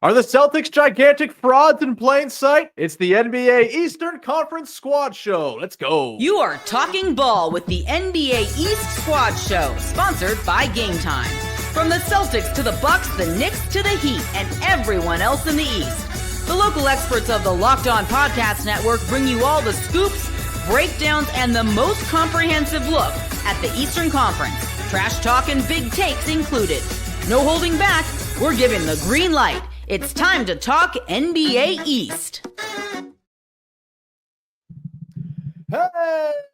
Are the Celtics gigantic frauds in plain sight? It's the NBA Eastern Conference Squad Show. Let's go. You are talking ball with the NBA East Squad Show, sponsored by Game Time. From the Celtics to the Bucks, the Knicks to the Heat, and everyone else in the East. The local experts of the Locked On Podcast Network bring you all the scoops, breakdowns, and the most comprehensive look at the Eastern Conference. Trash talk and big takes included. No holding back, we're giving the green light. It's time to talk NBA East.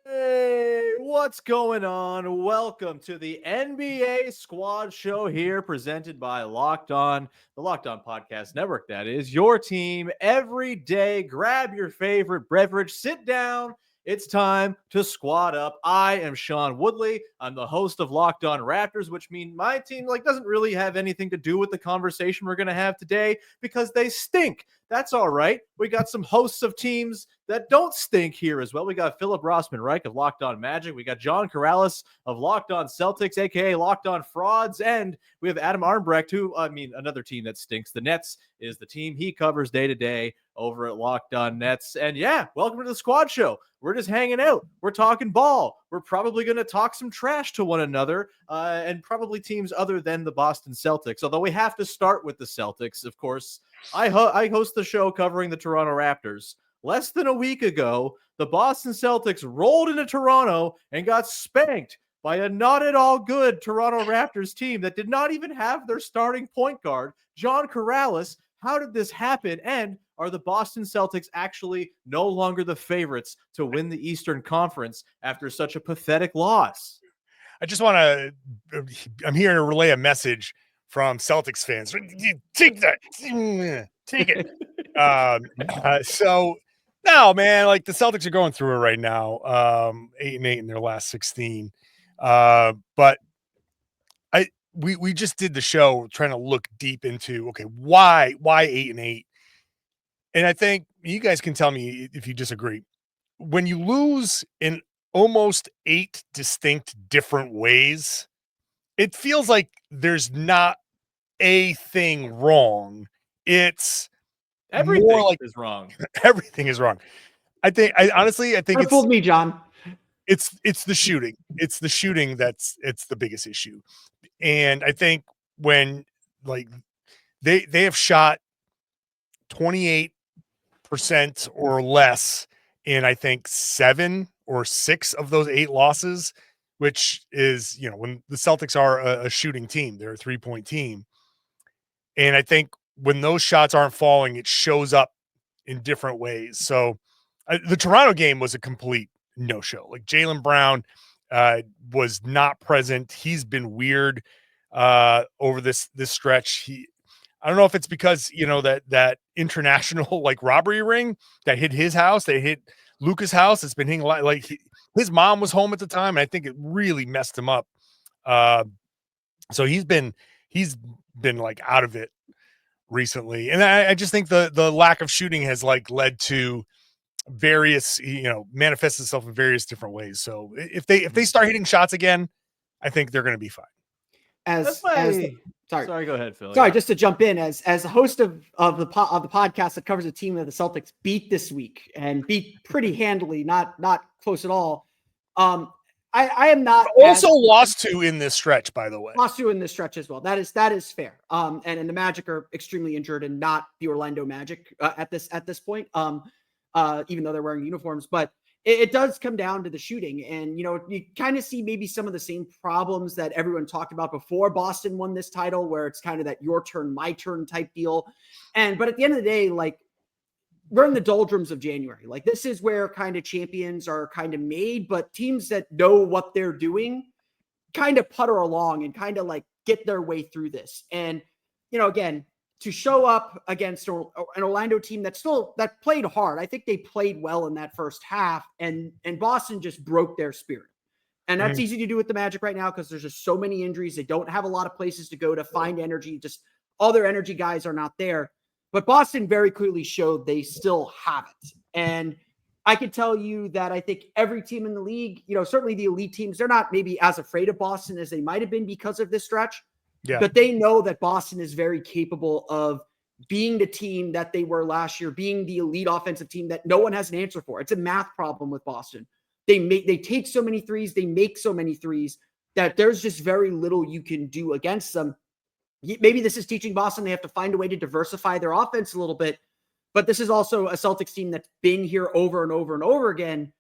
Hey, what's going on? Welcome to the NBA Squad Show here, presented by Locked On, the Locked On Podcast Network. That is your team every day. Grab your favorite beverage, sit down. It's time to squad up. I am Sean Woodley. I'm the host of Locked On Raptors, which means my team doesn't really have anything to do with the conversation we're going to have today because they stink. That's all right. We got some hosts of teams that don't stink here as well. We got Philip Rossman-Reich of Locked On Magic. We got John Corrales of Locked On Celtics, aka Locked On Frauds. And we have Adam Armbrecht, another team that stinks. The Nets is the team he covers day to day over at Locked On Nets. And yeah, welcome to the Squad Show. We're just hanging out. We're talking ball. We're probably going to talk some trash to one another and probably teams other than the Boston Celtics. Although we have to start with the Celtics, of course. I host the show covering the Toronto Raptors. Less than a week ago, the Boston Celtics rolled into Toronto and got spanked by a not at all good Toronto Raptors team that did not even have their starting point guard, John Corrales. How did this happen? And are the Boston Celtics actually no longer the favorites to win the Eastern Conference after such a pathetic loss? I just want to, I'm here to relay a message from Celtics fans. Take that. Take it. So, no, man, the Celtics are going through it right now. 8-8 in their last 16. But we just did the show trying to look deep into, why 8-8? And I think you guys can tell me if you disagree. When you lose in almost 8 distinct different ways, it feels like there's not a thing wrong. It's everything is wrong. Everything is wrong. I honestly think it's fooled me, John. It's the shooting. It's the shooting it's the biggest issue. And I think when they have shot 28% or less in I think 7 or 6 of those 8 losses, which is, when the Celtics are a shooting team, they're a 3-point team. And I think when those shots aren't falling, it shows up in different ways. So the Toronto game was a complete no-show. Jaylen Brown was not present. He's been weird over this stretch. I don't know if it's because, that international robbery ring that hit his house, they hit Luka's house. It's been hitting his mom was home at the time, and I think it really messed him up. So he's been out of it recently. And I just think the lack of shooting has led to various, manifests itself in various different ways. So if they start hitting shots again, I think they're going to be fine. Sorry, go ahead, Phil. Sorry, just to jump in as a host of the podcast that covers a team that the Celtics beat this week and beat pretty handily, not close at all. I am not also lost to in this stretch, by the way. Lost to in this stretch as well. That is fair. And the Magic are extremely injured and not the Orlando Magic at this point. Even though they're wearing uniforms, but it does come down to the shooting. And, you kind of see maybe some of the same problems that everyone talked about before Boston won this title, where it's kind of that your turn, my turn type deal. But at the end of the day, we're in the doldrums of January. This is where kind of champions are kind of made, but teams that know what they're doing kind of putter along and kind of get their way through this. And, again, to show up against an Orlando team that played hard. I think they played well in that first half, and Boston just broke their spirit. And that's easy to do with the Magic right now because there's just so many injuries. They don't have a lot of places to go to find energy. Just all their energy guys are not there. But Boston very clearly showed they still have it. And I could tell you that I think every team in the league, certainly the elite teams, they're not maybe as afraid of Boston as they might have been because of this stretch. Yeah. But they know that Boston is very capable of being the team that they were last year, being the elite offensive team that no one has an answer for. It's a math problem with Boston. They take so many threes, they make so many threes that there's just very little you can do against them. Maybe this is teaching Boston they have to find a way to diversify their offense a little bit, but this is also a Celtics team that's been here over and over and over again.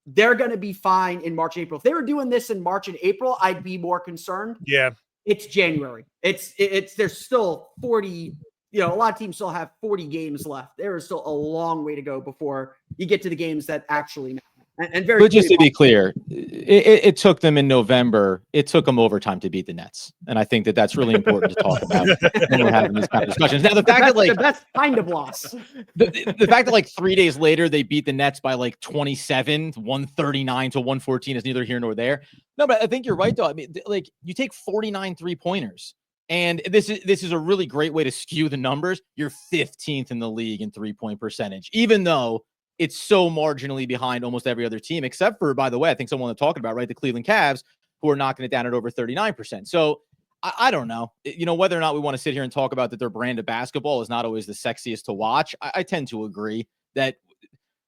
They're going to be fine in March, April. If they were doing this in March and April, I'd be more concerned. Yeah. It's January. There's still 40, a lot of teams still have 40 games left. There is still a long way to go before you get to the games that actually matter. But just to be clear, it took them in November. It took them overtime to beat the Nets, and I think that's really important to talk about when we're having these kind of discussions. Now, the fact that that's kind of loss. The fact that 3 days later they beat the Nets by 27, 139 to 114 is neither here nor there. No, but I think you're right though. I mean, you take 49 3-pointers, and this is a really great way to skew the numbers. You're 15th in the league in 3-point percentage, even though it's so marginally behind almost every other team, except for, by the way, I think someone talking about, right, the Cleveland Cavs, who are knocking it down at over 39%. So I don't know, whether or not we want to sit here and talk about that their brand of basketball is not always the sexiest to watch. I tend to agree that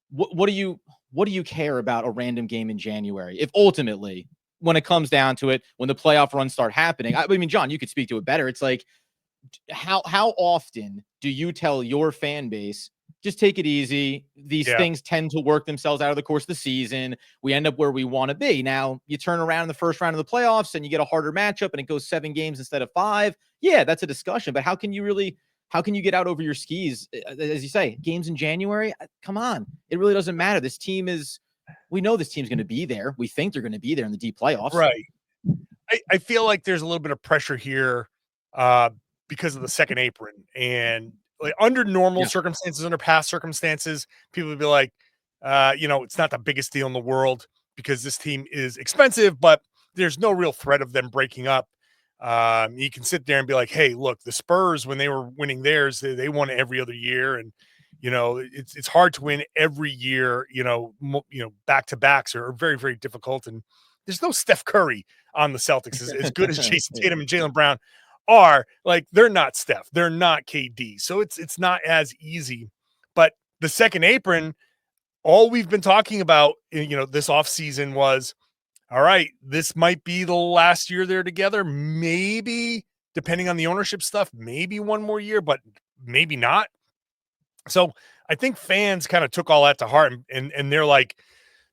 what do you care about a random game in January if ultimately, when it comes down to it, when the playoff runs start happening, I mean, John, you could speak to it better. It's like, how often do you tell your fan base, just take it easy? These things tend to work themselves out of the course of the season. We end up where we want to be. Now, you turn around in the first round of the playoffs and you get a harder matchup and it goes 7 games instead of 5. Yeah, that's a discussion. But how can you get out over your skis? As you say, games in January? Come on. It really doesn't matter. We know this team's going to be there. We think they're going to be there in the deep playoffs. Right. I feel like there's a little bit of pressure here because of the second apron. And under normal circumstances, under past circumstances, people would be like, it's not the biggest deal in the world because this team is expensive, but there's no real threat of them breaking up. You can sit there and be like, hey, look, the Spurs, when they were winning theirs, they won every other year. And, it's hard to win every year, back-to-backs are very, very difficult. And there's no Steph Curry on the Celtics as good as Jason Tatum and Jaylen Brown are. They're not Steph, they're not KD, so it's not as easy. But the second apron, all we've been talking about this offseason was, all right, this might be the last year they're together, maybe depending on the ownership stuff, maybe one more year, but maybe not. So I think fans kind of took all that to heart and they're like,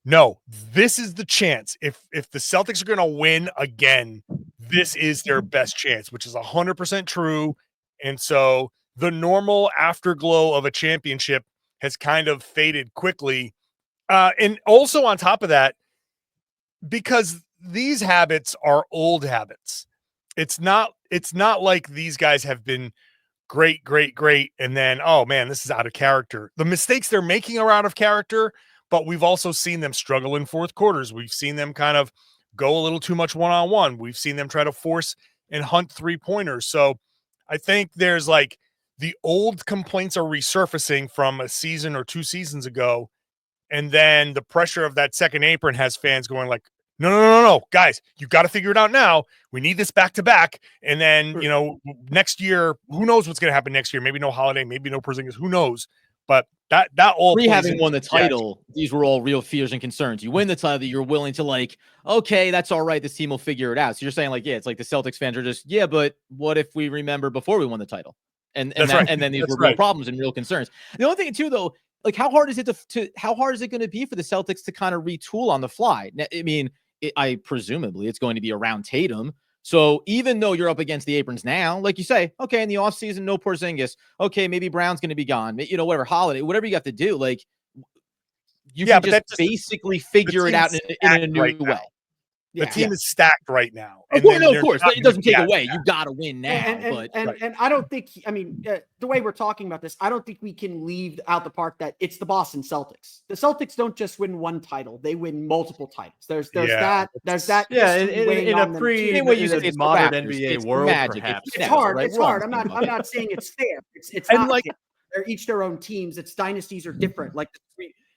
no, this is the chance. If the Celtics are going to win again, this is their best chance, which is 100% true. And so the normal afterglow of a championship has kind of faded quickly. And also on top of that, because these habits are old habits, it's not like these guys have been great. And then, oh man, this is out of character. The mistakes they're making are out of character, but we've also seen them struggle in fourth quarters. We've seen them kind of go a little too much one-on-one. We've seen them try to force and hunt 3-pointers. So I think there's the old complaints are resurfacing from a season or 2 seasons ago. And then the pressure of that second apron has fans going no, guys, you got to figure it out now. We need this back-to-back. And then, next year, who knows what's going to happen next year? Maybe no Holiday, maybe no Porzingis, who knows? But that all having won the title, these were all real fears and concerns. You win the title, you're willing to okay, that's all right. This team will figure it out. So you're saying it's like the Celtics fans are just, but what if we remember before we won the title? And then these were real problems and real concerns. The only thing too, though, how hard is it how hard is it going to be for the Celtics to kind of retool on the fly? I mean, I presumably it's going to be around Tatum. So even though you're up against the aprons now, like you say, okay, in the offseason, no Porzingis. Okay, maybe Brown's going to be gone. Whatever, Holiday, whatever you have to do, you can just basically figure it out in a new way. The team is stacked right now. Of course. It doesn't take away. You got to win now. And I don't think, the way we're talking about this, I don't think we can leave out the part that it's the Boston Celtics. The Celtics don't just win one title. They win multiple titles. There's that. Yeah, in a modern NBA world, perhaps. It's hard. It's hard. I'm not saying it's fair. It's not fair. They're each their own teams. It's dynasties are different.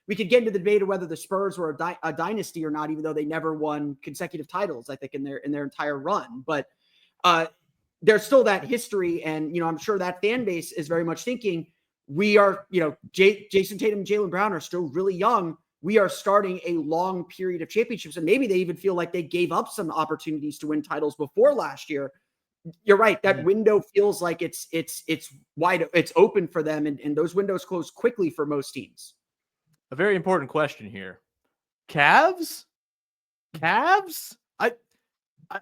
We could get into the debate of whether the Spurs were a dynasty or not, even though they never won consecutive titles, I think, in their entire run. But there's still that history. And, I'm sure that fan base is very much thinking we are, Jason Tatum and Jaylen Brown are still really young. We are starting a long period of championships. And maybe they even feel like they gave up some opportunities to win titles before last year. You're right. That window feels like it's wide, it's open for them. And those windows close quickly for most teams. A very important question here. Cavs?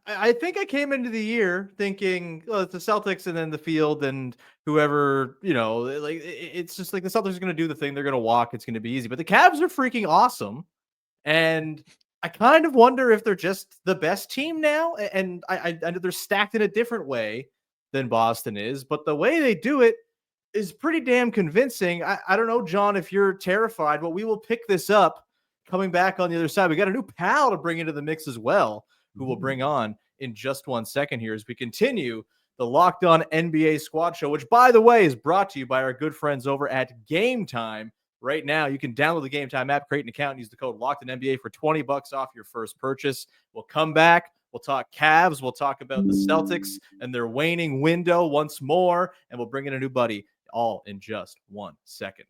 I think I came into the year thinking, it's the Celtics and then the field and whoever, it's just like the Celtics are going to do the thing. They're going to walk. It's going to be easy. But the Cavs are freaking awesome. And I kind of wonder if they're just the best team now. And I know they're stacked in a different way than Boston is. But the way they do it is pretty damn convincing. I don't know, John, if you're terrified, but we will pick this up coming back on the other side. We got a new pal to bring into the mix as well, who we'll bring on in just 1 second here as we continue the Locked On NBA Squad Show, which, by the way, is brought to you by our good friends over at Game Time. Right now, you can download the Game Time app, create an account, and use the code LOCKEDONNBA for $20 off your first purchase. We'll come back. We'll talk Cavs. We'll talk about the Celtics and their waning window once more, and we'll bring in a new buddy all in just 1 second.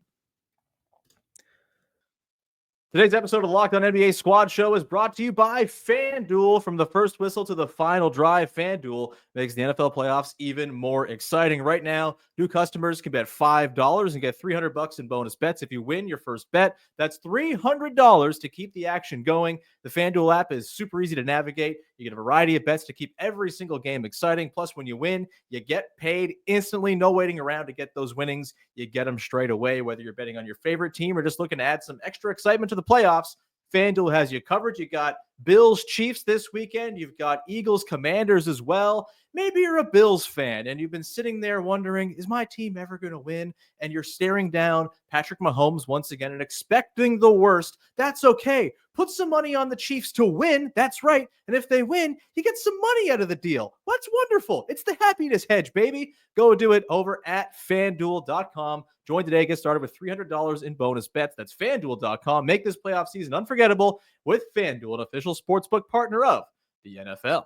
Today's episode of the Locked On NBA Squad Show is brought to you by FanDuel. From the first whistle to the final drive, FanDuel makes the NFL playoffs even more exciting. Right now, new customers can bet $5 and get $300 in bonus bets if you win your first bet. That's $300 to keep the action going. The FanDuel app is super easy to navigate. You get a variety of bets to keep every single game exciting. Plus, when you win, you get paid instantly. No waiting around to get those winnings. You get them straight away, whether you're betting on your favorite team or just looking to add some extra excitement to the playoffs. FanDuel has you covered. You got Bills Chiefs this weekend. You've got Eagles Commanders as well. Maybe you're a Bills fan and you've been sitting there wondering, is my team ever going to win? And you're staring down Patrick Mahomes once again and expecting the worst. That's okay. Put some money on the Chiefs to win. That's right. And if they win, you get some money out of the deal. That's wonderful. It's the happiness hedge, baby. Go do it over at FanDuel.com. Join today. Get started with $300 in bonus bets. That's FanDuel.com. Make this playoff season unforgettable with FanDuel, an official sportsbook partner of the NFL.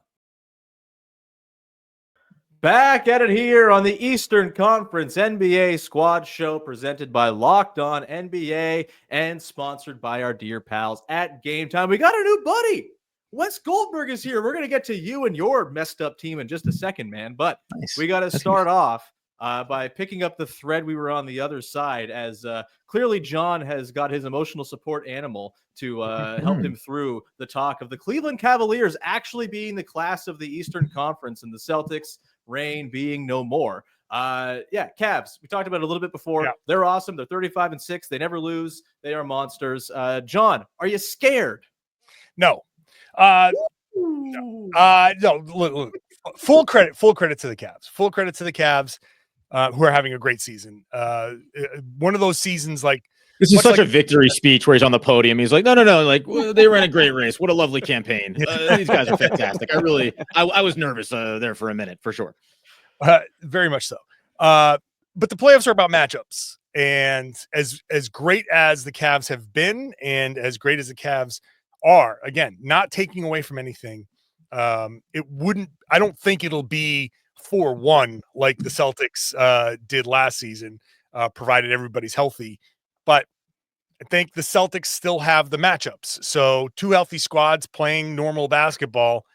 Back at it here on the Eastern Conference NBA Squad Show, presented by Locked On NBA and sponsored by our dear pals at Game Time. We got a new buddy. Wes Goldberg is here. We're going to get to you and your messed up team in just a second, man. But we got to start off by picking up the thread we were on the other side, as clearly John has got his emotional support animal to help him through the talk of the Cleveland Cavaliers actually being the class of the Eastern Conference and the Celtics reign being no more. Cavs, we talked about it a little bit before. Yeah. They're awesome. They're 35-6. They never lose. They are monsters. John, are you scared? No. No. Look. Full credit to the Cavs. Full credit to the Cavs, who are having a great season. One of those seasons, like, this is such a victory speech where he's on the podium. He's like, no. Like, they ran a great race. What a lovely campaign. These guys are fantastic. I was nervous there for a minute, for sure. Very much so. But the playoffs are about matchups. And as great as the Cavs have been and as great as the Cavs are, again, not taking away from anything, I don't think it'll be 4-1 like the Celtics did last season, provided everybody's healthy. But I think the Celtics still have the matchups. So 2 healthy squads playing normal basketball,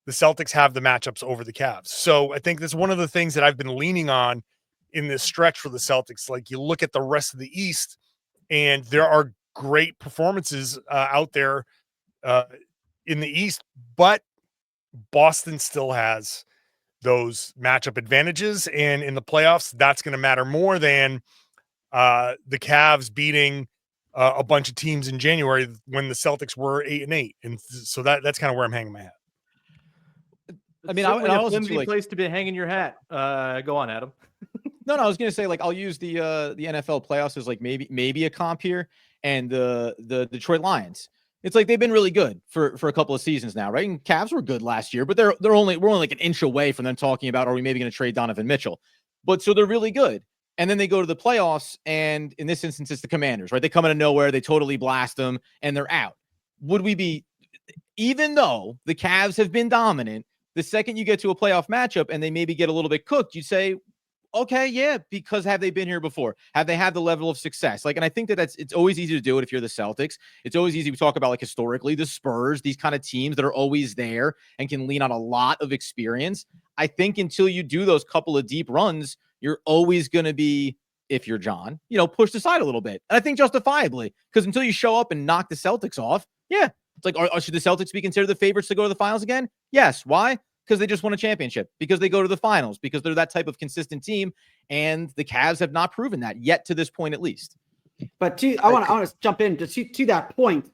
the Celtics have the matchups over the Cavs. So I think that's one of the things that I've been leaning on in this stretch for the Celtics. Like, you look at the rest of the East, and there are great performances out there in the East, but Boston still has those matchup advantages. And in the playoffs, that's going to matter more than the Cavs beating a bunch of teams in January when the Celtics were 8-8. And so that's kind of where I'm hanging my hat. I mean, I was a place to be hanging your hat. Go on, Adam. No, I was going to say, like, I'll use the NFL playoffs as like maybe a comp here, and the Detroit Lions. It's like they've been really good for a couple of seasons now, right? And Cavs were good last year, but we're only like an inch away from them talking about, are we maybe going to trade Donovan Mitchell? But so they're really good. And then they go to the playoffs, and in this instance, it's the Commanders, right? They come out of nowhere, they totally blast them, and they're out. Would we be, even though the Cavs have been dominant, The second you get to a playoff matchup and they maybe get a little bit cooked, you say, okay, yeah, because have they been here before? Have they had the level of success? Like, and I think it's always easy to do it if you're the Celtics. It's always easy to talk about, like, historically, the Spurs, these kind of teams that are always there and can lean on a lot of experience. I think until you do those couple of deep runs, you're always going to be, if you're John, pushed aside a little bit. And I think justifiably, because until you show up and knock the Celtics off, yeah, it's like, should the Celtics be considered the favorites to go to the finals again? Yes. Why? Because they just won a championship, because they go to the finals, because they're that type of consistent team. And the Cavs have not proven that yet to this point, at least. But I want to jump in to that point.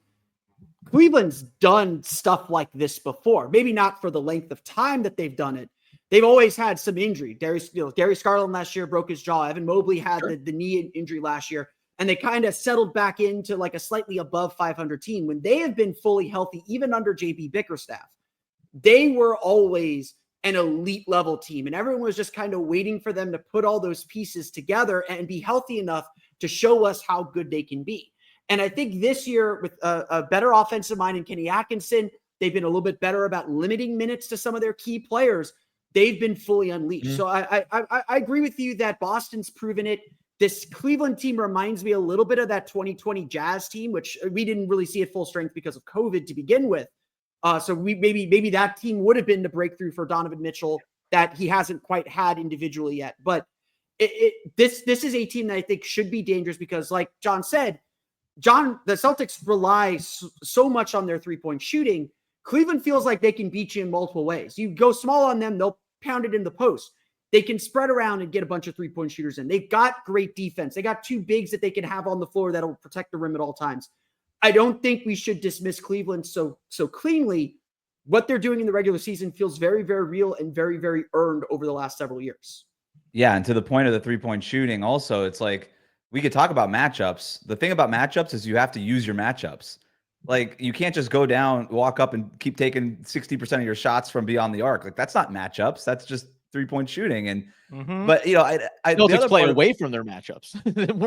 Cleveland's done stuff like this before, maybe not for the length of time that they've done it. They've always had some injury. Darius Garland last year broke his jaw. Evan Mobley had the knee injury last year, and they kind of settled back into like a slightly above 500 team when they have been fully healthy, even under JB Bickerstaff. They were always an elite level team, and everyone was just kind of waiting for them to put all those pieces together and be healthy enough to show us how good they can be. And I think this year, with a better offensive mind in Kenny Atkinson, they've been a little bit better about limiting minutes to some of their key players. They've been fully unleashed. Mm-hmm. So I agree with you that Boston's proven it. This Cleveland team reminds me a little bit of that 2020 Jazz team, which we didn't really see at full strength because of COVID to begin with. So maybe that team would have been the breakthrough for Donovan Mitchell that he hasn't quite had individually yet. But this is a team that I think should be dangerous because, like John said, the Celtics rely so much on their three-point shooting. Cleveland feels like they can beat you in multiple ways. You go small on them, they'll pound it in the post. They can spread around and get a bunch of three-point shooters in. They've got great defense. They got two bigs that they can have on the floor that'll protect the rim at all times. I don't think we should dismiss Cleveland so cleanly. What they're doing in the regular season feels very, very real and very, very earned over the last several years. Yeah, and to the point of the three-point shooting also, it's like we could talk about matchups. The thing about matchups is you have to use your matchups. Like, you can't just go down, walk up, and keep taking 60% of your shots from beyond the arc. Like, that's not matchups. That's just three-point shooting. And but Celtics play away from their matchups.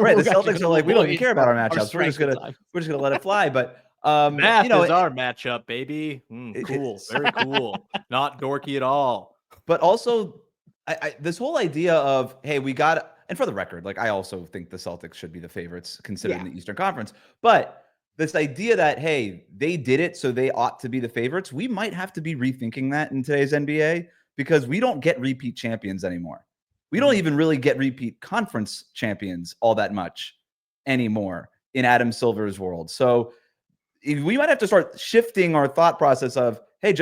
Right, the Celtics are like, we don't even care about our matchups. We're just gonna let it fly. But math is our matchup, baby. Cool, very cool. Not dorky at all. But also, I this whole idea of, hey, we got, and for the record, like, I also think the Celtics should be the favorites considering the Eastern Conference. But this idea that, hey, they did it, so they ought to be the favorites, we might have to be rethinking that in today's NBA, because we don't get repeat champions anymore. We don't even really get repeat conference champions all that much anymore in Adam Silver's world. So we might have to start shifting our thought process of, hey,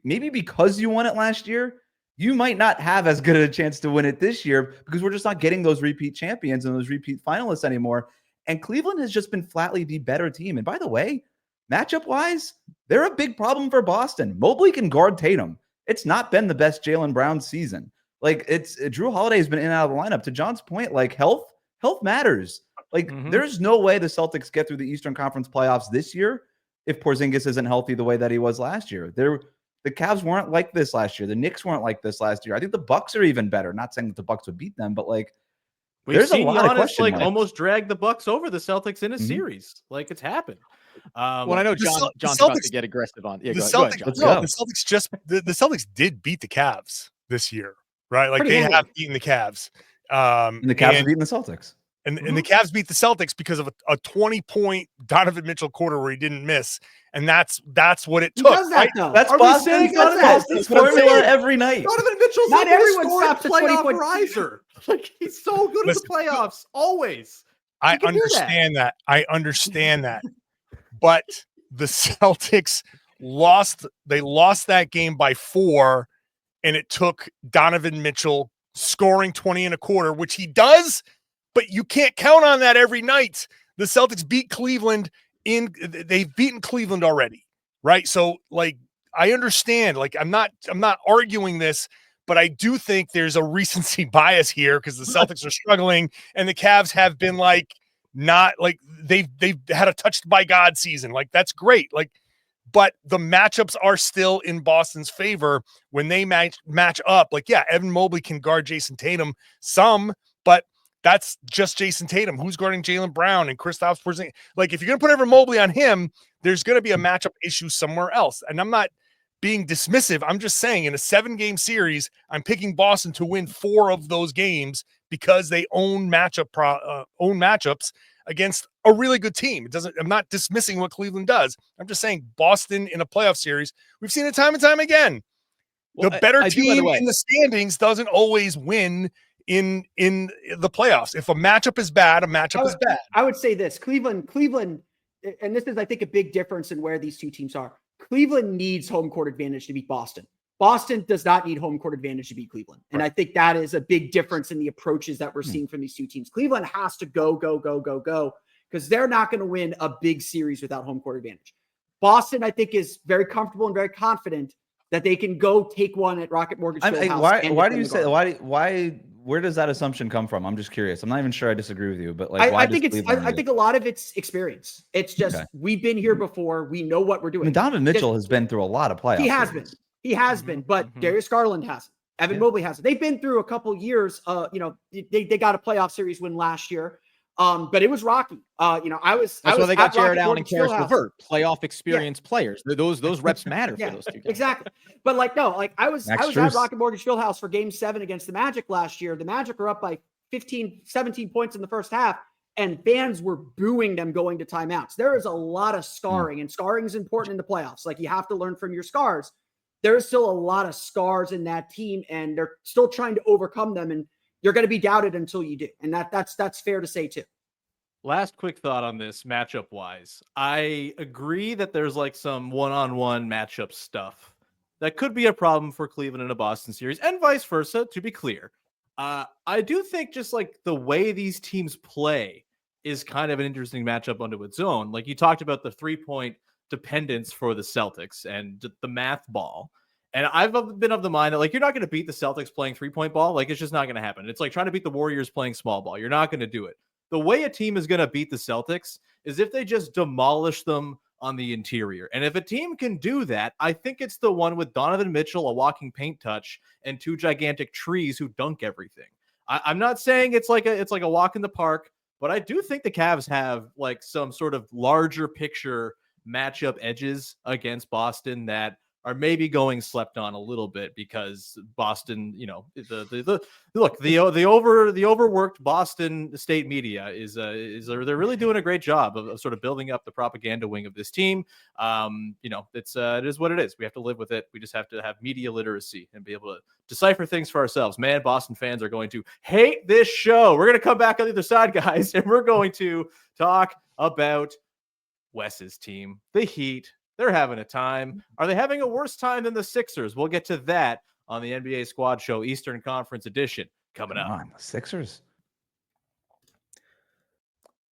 maybe because you won it last year, you might not have as good a chance to win it this year, because we're just not getting those repeat champions and those repeat finalists anymore. And Cleveland has just been flatly the better team. And by the way, matchup-wise, they're a big problem for Boston. Mobley can guard Tatum. It's not been the best Jaylen Brown season. Like, it's Drew Holiday has been in and out of the lineup. To John's point, like, health matters. Like, there's no way the Celtics get through the Eastern Conference playoffs this year if Porzingis isn't healthy the way that he was last year. The Cavs weren't like this last year. The Knicks weren't like this last year. I think the Bucks are even better. Not saying that the Bucks would beat them, but like, we've seen Giannis almost drag the Bucks over the Celtics in a series. Like, it's happened. Well, I know John's about to get aggressive on. Yeah, the Celtics did beat the Cavs this year, right? Like, they have beaten the Cavs. And the Cavs have beaten the Celtics. And the Cavs beat the Celtics because of a 20-point Donovan Mitchell quarter where he didn't miss. And that's what it took. Right? That's Boston's formula every night. Donovan Mitchell's not everyone stops a playoff riser. Like, he's so good at the playoffs, always. I understand that. I understand that. But the Celtics lost that game by 4, and it took Donovan Mitchell scoring 20 and a quarter, which he does, but you can't count on that every night. The Celtics beat Cleveland they've beaten Cleveland already, right? So, like, I understand, like, I'm not arguing this, but I do think there's a recency bias here because the Celtics are struggling and the Cavs have been like, not like they've had a touched by God season. Like, that's great. Like, but the matchups are still in Boston's favor when they match up. Like, yeah, Evan Mobley can guard Jason Tatum some, but that's just Jason Tatum. Who's guarding Jaylen Brown and Kristaps Porzingis? Like, if you're going to put Evan Mobley on him, there's going to be a matchup issue somewhere else. And I'm not being dismissive. I'm just saying in a 7-game series, I'm picking Boston to win 4 of those games because they own matchups against a really good team. I'm not dismissing what Cleveland does. I'm just saying Boston in a playoff series, we've seen it time and time again. Well, the better I do, by the team way. in the standings doesn't always win in the playoffs. If a matchup is bad, a matchup is bad. I would say this: Cleveland, and this is, I think, a big difference in where these two teams are. Cleveland needs home court advantage to beat Boston. Boston does not need home court advantage to beat Cleveland. And I think that is a big difference in the approaches that we're seeing from these two teams. Cleveland has to go, because they're not going to win a big series without home court advantage. Boston, I think, is very comfortable and very confident that they can go take one at Rocket Mortgage Fieldhouse. Why do you say why? Where does that assumption come from? I'm just curious. I'm not even sure I disagree with you, but like, I think a lot of it's experience. It's just we've been here before. We know what we're doing. I mean, Donovan Mitchell has been through a lot of playoffs. He has been, but Darius Garland hasn't. Evan Mobley hasn't. They've been through a couple years. They got a playoff series win last year. But it was rocky. That's why they got Jared Allen and Karis LeVert, playoff experience players. Those reps matter for those two guys. Exactly. But I was at Rocket Mortgage Fieldhouse for Game 7 against the Magic last year. The Magic were up by 15, 17 points in the first half, and fans were booing them going to timeouts. There is a lot of scarring, and scarring is important in the playoffs. Like, you have to learn from your scars. There is still a lot of scars in that team, and they're still trying to overcome them. And you're going to be doubted until you do. And that's fair to say too. Last quick thought on this matchup wise. I agree that there's like some one-on-one matchup stuff that could be a problem for Cleveland in a Boston series, and vice versa, to be clear. I do think just like the way these teams play is kind of an interesting matchup unto its own. Like, you talked about the 3-point dependence for the Celtics and the math ball. And I've been of the mind that, like, you're not going to beat the Celtics playing 3-point ball. Like, it's just not going to happen. It's like trying to beat the Warriors playing small ball. You're not going to do it. The way a team is going to beat the Celtics is if they just demolish them on the interior. And if a team can do that, I think it's the one with Donovan Mitchell, a walking paint touch, and 2 gigantic trees who dunk everything. I'm not saying it's like a walk in the park, but I do think the Cavs have like some sort of larger picture matchup edges against Boston that are maybe going slept on a little bit, because Boston, the overworked Boston state media is they're really doing a great job of sort of building up the propaganda wing of this team. It is what it is. We have to live with it. We just have to have media literacy and be able to decipher things for ourselves. Man, Boston fans are going to hate this show. We're going to come back on the other side, guys, and we're going to talk about Wes's team, the Heat. They're having a time. Are they having a worse time than the Sixers? We'll get to that on the NBA Squad Show Eastern Conference Edition coming up. Come on, Sixers.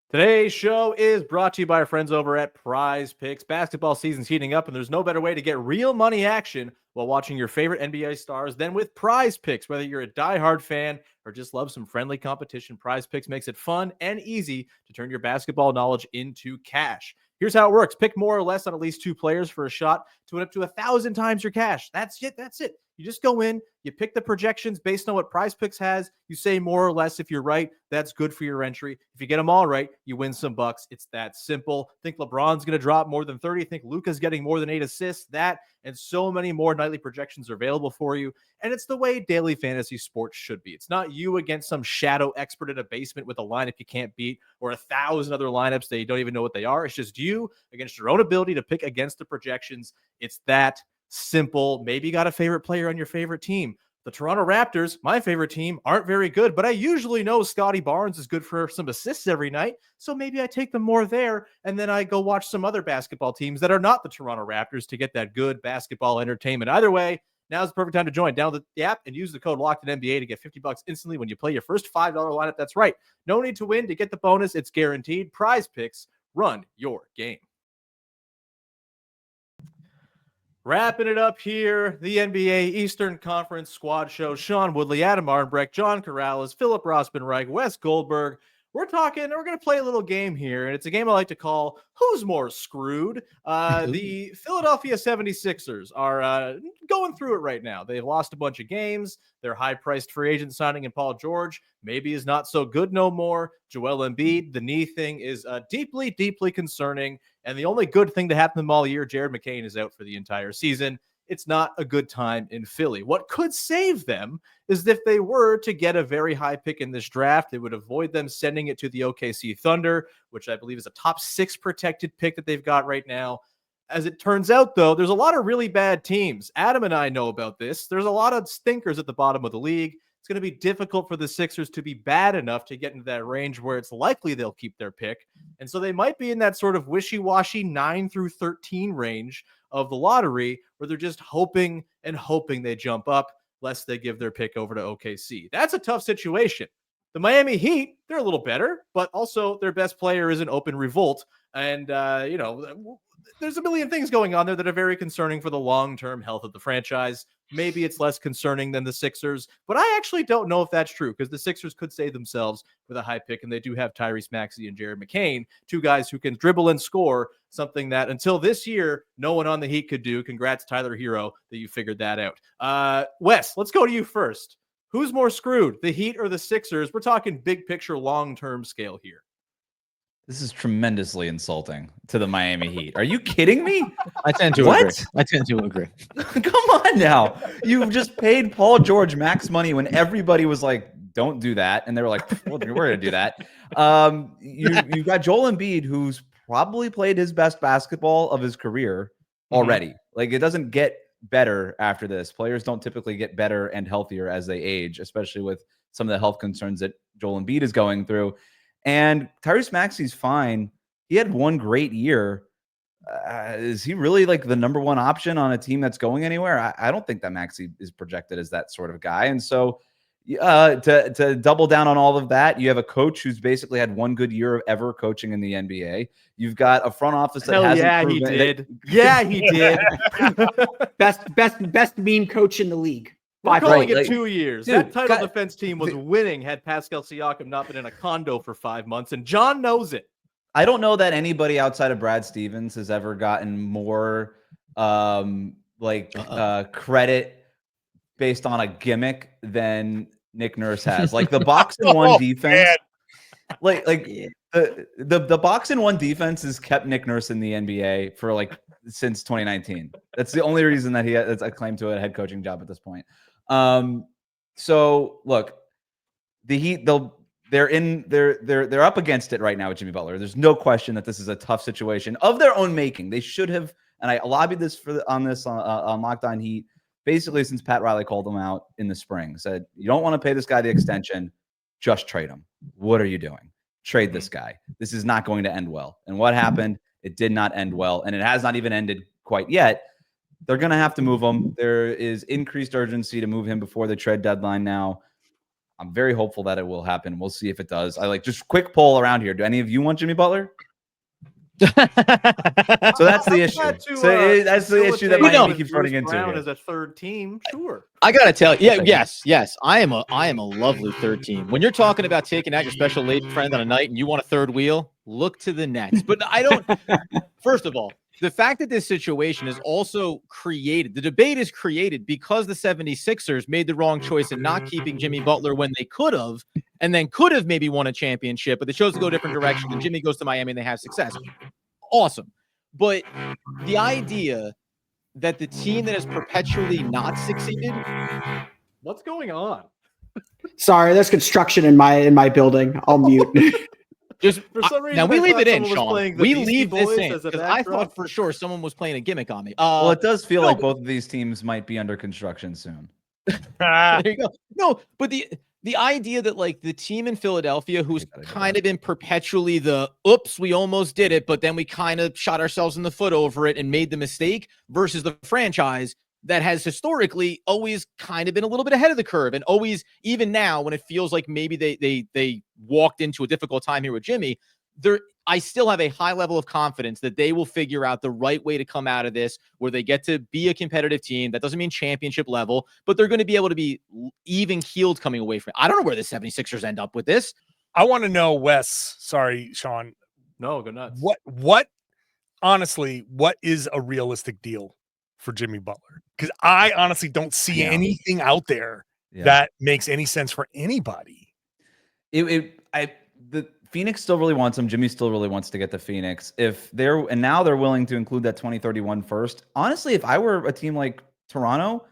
Today's show is brought to you by our friends over at Prize Picks. Basketball season's heating up, and there's no better way to get real money action while watching your favorite NBA stars than with Prize Picks. Whether you're a diehard fan or just love some friendly competition, Prize Picks makes it fun and easy to turn your basketball knowledge into cash. Here's how it works. Pick more or less on at least 2 players for a shot to win up to 1,000 times your cash. That's it. You just go in, you pick the projections based on what Prize Picks has. You say more or less. If you're right, that's good for your entry. If you get them all right, you win some bucks. It's that simple. Think LeBron's going to drop more than 30. Think Luka's getting more than 8 assists. That and so many more nightly projections are available for you. And it's the way daily fantasy sports should be. It's not you against some shadow expert in a basement with a lineup you can't beat, or 1,000 other lineups that you don't even know what they are. It's just you against your own ability to pick against the projections. It's that simple. Maybe you got a favorite player on your favorite team. The Toronto Raptors, my favorite team, aren't very good, but I usually know Scotty Barnes is good for some assists every night. So maybe I take them more there, and then I go watch some other basketball teams that are not the Toronto Raptors to get that good basketball entertainment. Either way, now's the perfect time to join. Download the app and use the code LOCKEDINNBA to get $50 instantly when you play your first $5 lineup. That's right. No need to win to get the bonus. It's guaranteed. Prize Picks. Run your game. Wrapping it up here, the NBA Eastern Conference Squad Show. Sean Woodley, Adam Arnbrecht, John Corrales, Philip Rossman-Reich, Wes Goldberg. We're going to play a little game here, and it's a game I like to call Who's More Screwed? The Philadelphia 76ers are going through it right now. They've lost a bunch of games. Their high-priced free agent signing in Paul George maybe is not so good no more. Joel Embiid, the knee thing is deeply, deeply concerning. And the only good thing to happen to them all year, Jared McCain is out for the entire season. it's not a good time in Philly. What could save them is if they were to get a very high pick in this draft. It would avoid them sending it to the OKC Thunder, which I believe is a top 6 protected pick that they've got right now. As it turns out, though, there's a lot of really bad teams. Adam and I know about this. There's a lot of stinkers at the bottom of the league. It's going to be difficult for the Sixers to be bad enough to get into that range where it's likely they'll keep their pick. And so they might be in that sort of wishy-washy 9 through 13 range of the lottery where they're just hoping and hoping they jump up lest they give their pick over to OKC. That's a tough situation. The Miami Heat, they're a little better, but also their best player is an open revolt. And, there's a million things going on there that are very concerning for the long-term health of the franchise. Maybe it's less concerning than the Sixers, but I actually don't know if that's true because the Sixers could save themselves with a high pick, and they do have Tyrese Maxey and Jared McCain, 2 guys who can dribble and score, something that until this year, no one on the Heat could do. Congrats, Tyler Hero, that you figured that out. Wes, let's go to you first. Who's more screwed, the Heat or the Sixers? We're talking big picture, long-term scale here. This is tremendously insulting to the Miami Heat. Are you kidding me? I tend to agree. I tend to agree. Come on now. You've just paid Paul George max money when everybody was like, don't do that. And they were like, well, we're going to do that. You've got Joel Embiid, who's probably played his best basketball of his career already. Like, it doesn't get better after this. Players don't typically get better and healthier as they age, especially with some of the health concerns that Joel Embiid is going through. And Tyrese Maxey's fine. He had one great year. Is he really like the number one option on a team that's going anywhere? I don't think that Maxey is projected as that sort of guy. And so to double down on all of that, you have a coach who's basically had one good year of ever coaching in the NBA. You've got a front office that hasn't he did. Yeah, he did. best meme coach in the league. We're calling it 2 years. Dude, that title defense team was winning had Pascal Siakam not been in a condo for 5 months, and John knows it. I don't know that anybody outside of Brad Stevens has ever gotten more credit based on a gimmick than Nick Nurse has. Like the box and one defense. The box and one defense has kept Nick Nurse in the NBA for since 2019. That's the only reason that he has a claim to a head coaching job at this point. So look, the Heat, they're up against it right now with Jimmy Butler. There's no question that this is a tough situation of their own making. They should have, and I lobbied this on Locked On Heat basically since Pat Riley called them out in the spring. Said, you don't want to pay this guy the extension, just trade him. What are you doing? Trade this guy. This is not going to end well. And what happened? It did not end well, and it has not even ended quite yet. They're going to have to move him. There is increased urgency to move him before the trade deadline now. I'm very hopeful that it will happen. We'll see if it does. Just quick poll around here. Do any of you want Jimmy Butler? So that's the issue. That's the issue that Miami keeps running into. As a third team, sure. I gotta tell you, yes. I am a lovely third team. When you're talking about taking out your special lady friend on a night and you want a third wheel, look to the Nets. But I don't. First of all, the fact that this situation is also created, the debate is created because the 76ers made the wrong choice in not keeping Jimmy Butler when they could have, and then could have maybe won a championship, but they chose to go a different direction, and Jimmy goes to Miami and they have success. Awesome. But the idea that the team that has perpetually not succeeded. What's going on? Sorry, there's construction in my building. I'll mute. Just for some reason, now we leave it in, Sean. We leave this in because I thought for sure someone was playing a gimmick on me. Well, it does feel like both of these teams might be under construction soon. There you go. No, but the idea that the team in Philadelphia, who's kind of been perpetually the oops, we almost did it, but then we kind of shot ourselves in the foot over it and made the mistake, versus the franchise that has historically always kind of been a little bit ahead of the curve, and always, even now when it feels like maybe they walked into a difficult time here with Jimmy, I still have a high level of confidence that they will figure out the right way to come out of this, where they get to be a competitive team. That doesn't mean championship level, but they're going to be able to be even keeled coming away from it. I don't know where the 76ers end up with this. I want to know, Wes. Sorry, Sean. No, go nuts. Honestly, what is a realistic deal for Jimmy Butler? Because I honestly don't see anything out there that makes any sense for anybody. The Phoenix still really wants him. Jimmy still really wants to get to Phoenix. Now they're willing to include that 2031 first. Honestly, if I were a team like Toronto,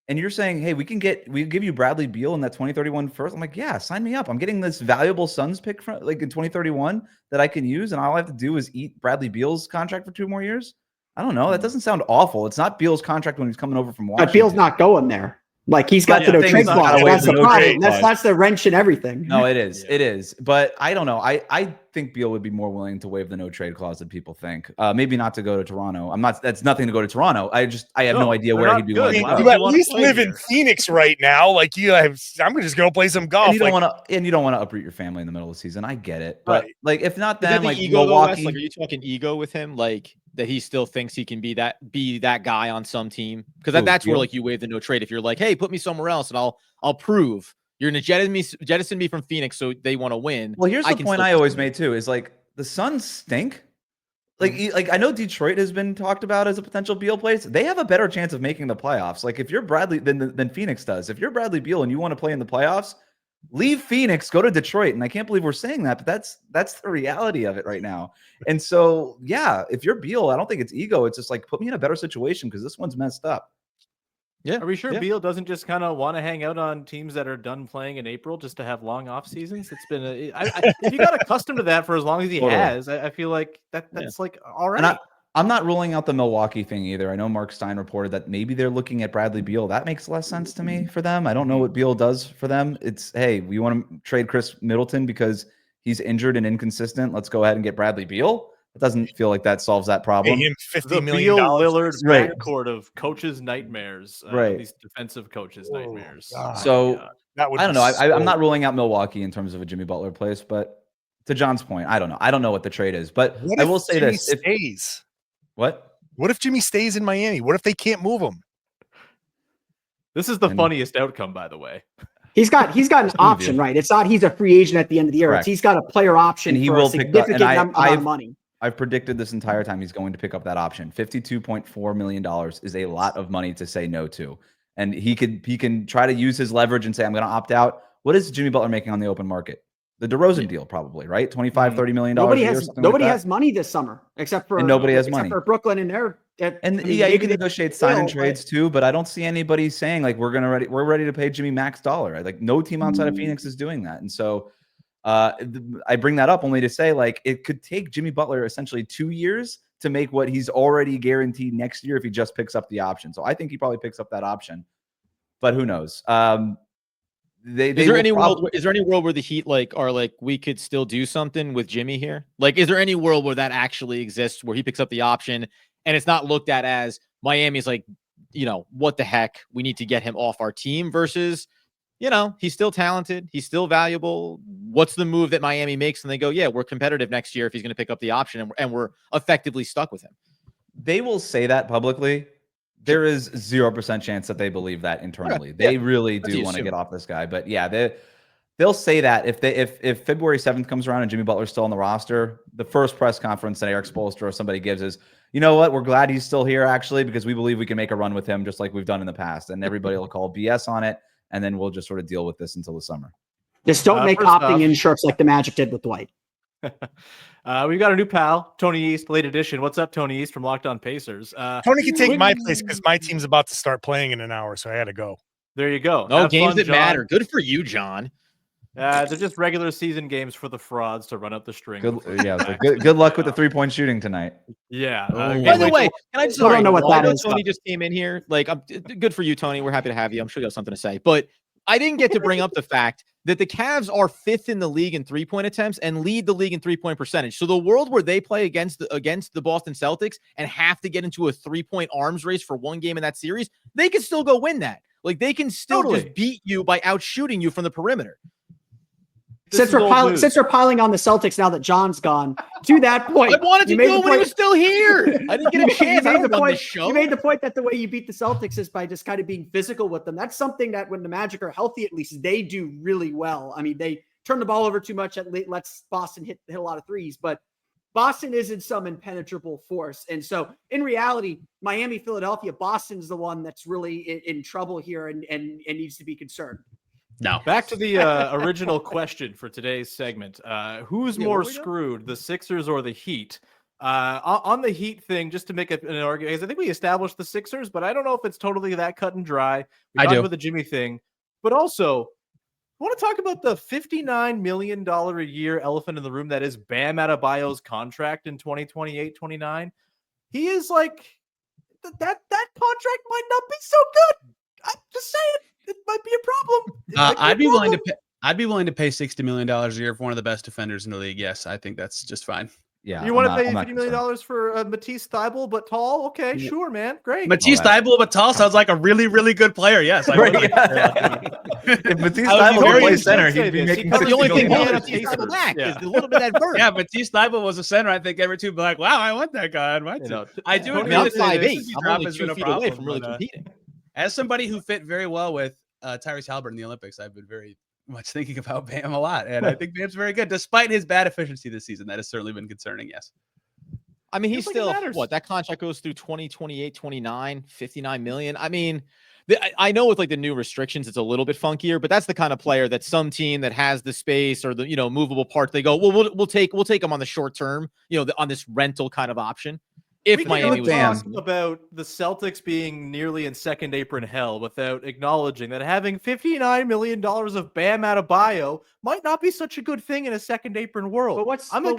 and you're saying, hey, we give you Bradley Beal in that 2031 first. I'm like, yeah, sign me up. I'm getting this valuable Suns pick from like in 2031 that I can use, and all I have to do is eat Bradley Beal's contract for 2 more years. I don't know. That doesn't sound awful. It's not Beal's contract when he's coming over from Washington. But Beal's not going there. Like he's got the no trade clause. That's the problem. That's the wrench in everything. No, it is. It is. But I don't know. I think Beal would be more willing to waive the no trade clause than people think. Maybe not to go to Toronto. That's nothing to go to Toronto. I have no idea where he'd be willing to go. You at least live in Phoenix right now. Like I'm just gonna play some golf. And you don't want to uproot your family in the middle of the season. I get it. But like if not then like ego Milwaukee. Like, are you talking ego with him? Like that he still thinks he can be that guy on some team? Because that's where like you waive the no trade. If you're like, hey, put me somewhere else and I'll prove you're gonna jettison me from Phoenix so they want to win. Well, here's the point I always made too, is like the Suns stink. Like I know Detroit has been talked about as a potential Beal place. They have a better chance of making the playoffs. Like if you're Bradley than Phoenix does. If you're Bradley Beal and you want to play in the playoffs, leave Phoenix, go to Detroit. And I can't believe we're saying that, but that's the reality of it right now. And so, yeah, if you're Beal, I don't think it's ego. It's just like, put me in a better situation because this one's messed up. Yeah. Are we sure Beal doesn't just kind of want to hang out on teams that are done playing in April just to have long off seasons? It's been if you got accustomed to that for as long as he has, I feel like that's like all right. And I'm not ruling out the Milwaukee thing either. I know Mark Stein reported that maybe they're looking at Bradley Beal. That makes less sense to me for them. I don't know what Beal does for them. It's, hey, we want to trade Chris Middleton because he's injured and inconsistent. Let's go ahead and get Bradley Beal. It doesn't feel like that solves that problem. Pay him $50 million. Beal Lillard backcourt of coaches' nightmares. These defensive coaches' nightmares. So I don't know. I'm not ruling out Milwaukee in terms of a Jimmy Butler place, but to John's point, I don't know. I don't know what the trade is, but I will say this: stays. What if Jimmy stays in Miami? What if they can't move him? This is the funniest outcome, by the way. He's got an option, right? It's not he's a free agent at the end of the year. He's got a player option for a significant amount of money. I've predicted this entire time he's going to pick up that option. $52.4 million is a lot of money to say no to. And he can try to use his leverage and say, I'm going to opt out. What is Jimmy Butler making on the open market? The DeRozan deal, probably, right? $25-30 million. Nobody has money this summer except for for Brooklyn and their. You can negotiate sign and trades too, but I don't see anybody saying like we're ready to pay Jimmy max dollar. Like no team outside of Phoenix is doing that, and so I bring that up only to say like it could take Jimmy Butler essentially 2 years to make what he's already guaranteed next year if he just picks up the option. So I think he probably picks up that option, but who knows? Is there any world where the Heat are like we could still do something with Jimmy here? Like, is there any world where that actually exists where he picks up the option and it's not looked at as Miami's like, what the heck? We need to get him off our team versus, he's still talented. He's still valuable. What's the move that Miami makes? And they go, yeah, we're competitive next year if he's going to pick up the option and we're effectively stuck with him. They will say that publicly. There is 0% chance that they believe that internally. They really do want to get off this guy. But yeah, they'll say that if February 7th comes around and Jimmy Butler's still on the roster, the first press conference that Eric Spoelstra or somebody gives is, you know what, we're glad he's still here actually because we believe we can make a run with him just like we've done in the past. And everybody will call BS on it. And then we'll just sort of deal with this until the summer. Just don't make opting in shirts like the Magic did with Dwight. We've got a new pal, Tony East, late edition. What's up, Tony East from Locked On Pacers? Tony can take my place because my team's about to start playing in an hour, so I had to go. There you go. No games that matter. Good for you, John. They're just regular season games for the frauds to run up the string. Good luck with the 3-point shooting tonight. Yeah. By the way, can I just don't know what that is. Tony just came in here. Like, good for you, Tony. We're happy to have you. I'm sure you have something to say. But I didn't get to bring up the fact that the Cavs are 5th in the league in 3-point attempts and lead the league in 3-point percentage. So the world where they play against the Boston Celtics and have to get into a 3-point arms race for one game in that series, they can still go win that. Like they can still just beat you by outshooting you from the perimeter. Since we're piling on the Celtics now that John's gone, to that point, I wanted to do it when he was still here. I didn't get a chance. You made the point that the way you beat the Celtics is by just kind of being physical with them. That's something that when the Magic are healthy, at least they do really well. I mean, they turn the ball over too much. Lets Boston hit a lot of threes, but Boston isn't some impenetrable force. And so in reality, Miami, Philadelphia, Boston's the one that's really in trouble here and needs to be concerned. No. Back to the original question for today's segment. Who's more screwed, the Sixers or the Heat? On the Heat thing, just to make an argument, because I think we established the Sixers, but I don't know if it's totally that cut and dry. We talked about the Jimmy thing, but also I want to talk about the $59 million a year elephant in the room that is Bam Adebayo's contract in 2028-29. He is like that contract might not be so good. I'm just saying it might be a problem. I'd be willing to pay $60 million a year for one of the best defenders in the league. Yes, I think that's just fine. Yeah, you want to pay $50 million for Matisse Thybulle, but tall? Okay, sure, man, great. Matisse Thybulle, but tall sounds like a really, really good player. Yes, I would. If Matisse Thybulle could play center, he'd be making the only thing $60 Matisse Thybulle back is a little bit of that verb. Yeah, Matisse Thybulle was a center. I think every two be like, wow, I want that guy. I do agree. I'm that 5'8". I'm only 2 feet away from really competing. As somebody who fit very well with Tyrese Haliburton in the Olympics, I've been very much thinking about Bam a lot, and I think Bam's very good, despite his bad efficiency this season. That has certainly been concerning. Yes. I mean, he's still that contract goes through 2028, 29, 59 million. I mean, I know with like the new restrictions, it's a little bit funkier, but that's the kind of player that some team that has the space or the, movable parts, they go, well, we'll take him on the short term, on this rental kind of option. If Miami was talking about the Celtics being nearly in second apron hell without acknowledging that having $59 million of Bam Adebayo might not be such a good thing in a second apron world. But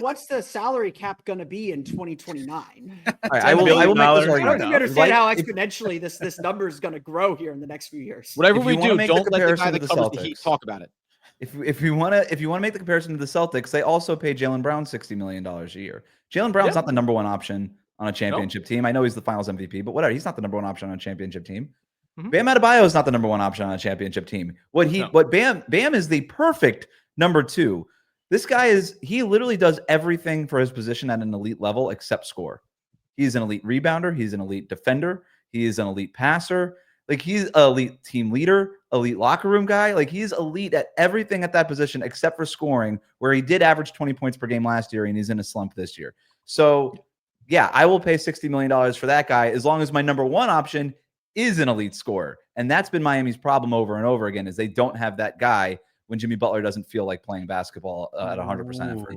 what's the salary cap going to be in 2029? I will make this argument. I don't think you understand how exponentially this number is going to grow here in the next few years. Whatever we do, don't let the guy that covers the Heat talk about it. If you want to make the comparison to the Celtics, they also pay Jaylen Brown $60 million a year. Jaylen Brown's not the number one option on a championship team. I know he's the finals MVP, but whatever. He's not the number one option on a championship team. Bam Adebayo is not the number one option on a championship team. Bam is the perfect number two. This guy he literally does everything for his position at an elite level except score. He's an elite rebounder. He's an elite defender. He is an elite passer. Like, he's an elite team leader, elite locker room guy. Like, he's elite at everything at that position except for scoring, where he did average 20 points per game last year, and he's in a slump this year. So yeah, I will pay $60 million for that guy as long as my number one option is an elite scorer. And that's been Miami's problem over and over again, is they don't have that guy when Jimmy Butler doesn't feel like playing basketball at 100% effort.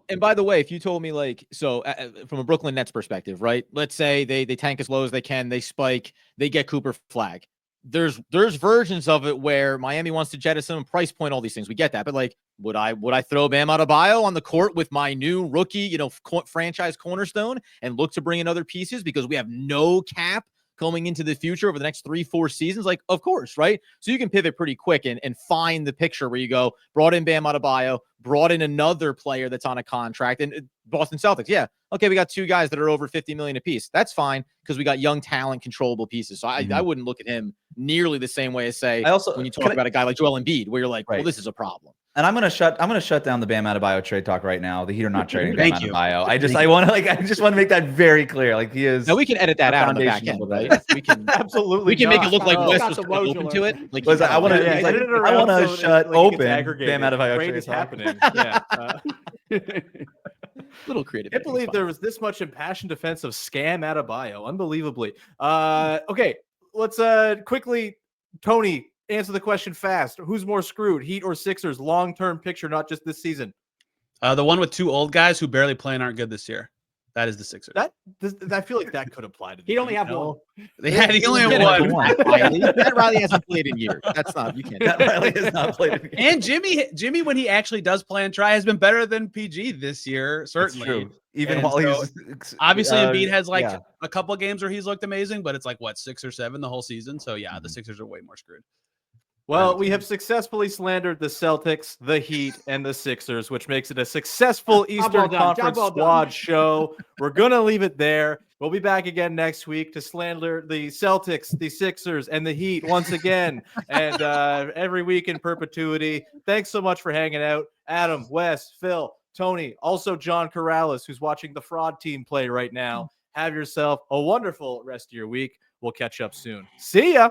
And by the way, if you told me from a Brooklyn Nets perspective, right? Let's say they tank as low as they can, they spike, they get Cooper Flag. There's versions of it where Miami wants to jettison him, price point, all these things. We get that, but like, would I throw Bam Adebayo on the court with my new rookie, franchise cornerstone and look to bring in other pieces because we have no cap coming into the future over the next 3-4 seasons? Like, of course, right? So you can pivot pretty quick and find the picture where you go, brought in Bam Adebayo, brought in another player that's on a contract, and Boston Celtics. Yeah. Okay. We got two guys that are over 50 million apiece. That's fine, because we got young talent, controllable pieces. So I wouldn't look at him nearly the same way as when you talk about a guy like Joel Embiid, where you're like, well, this is a problem. And I'm gonna shut down the Bam Adebayo trade talk right now. The Heat are not trading Bam Adebayo. I just want to make that very clear. Like, he is. Now we can edit that out on the back end, right? We can absolutely. We can make it look like West was open to it. Like, I want to shut open Bam Adebayo. Trade is happening. Yeah. Little creative. I can't believe there was this much impassioned defense of Scam Adebayo. Unbelievably. Okay, let's quickly, Tony, answer the question fast. Who's more screwed, Heat or Sixers? Long-term picture, not just this season. The one with two old guys who barely play and aren't good this year. That is the Sixers. I feel like that could apply to. He'd only have one. He only have one. Pat Riley hasn't played in years. That's not. You can't. Pat Riley has not played in years. And Jimmy, when he actually does play and try, has been better than PG this year. Certainly, true. Even while he's obviously Embiid has a couple of games where he's looked amazing, but it's like 6 or 7 the whole season. So yeah, the Sixers are way more screwed. Well, we have successfully slandered the Celtics, the Heat, and the Sixers, which makes it a successful Eastern Conference squad show. We're going to leave it there. We'll be back again next week to slander the Celtics, the Sixers, and the Heat once again, and every week in perpetuity. Thanks so much for hanging out. Adam, Wes, Phil, Tony, also John Corrales, who's watching the fraud team play right now. Have yourself a wonderful rest of your week. We'll catch up soon. See ya.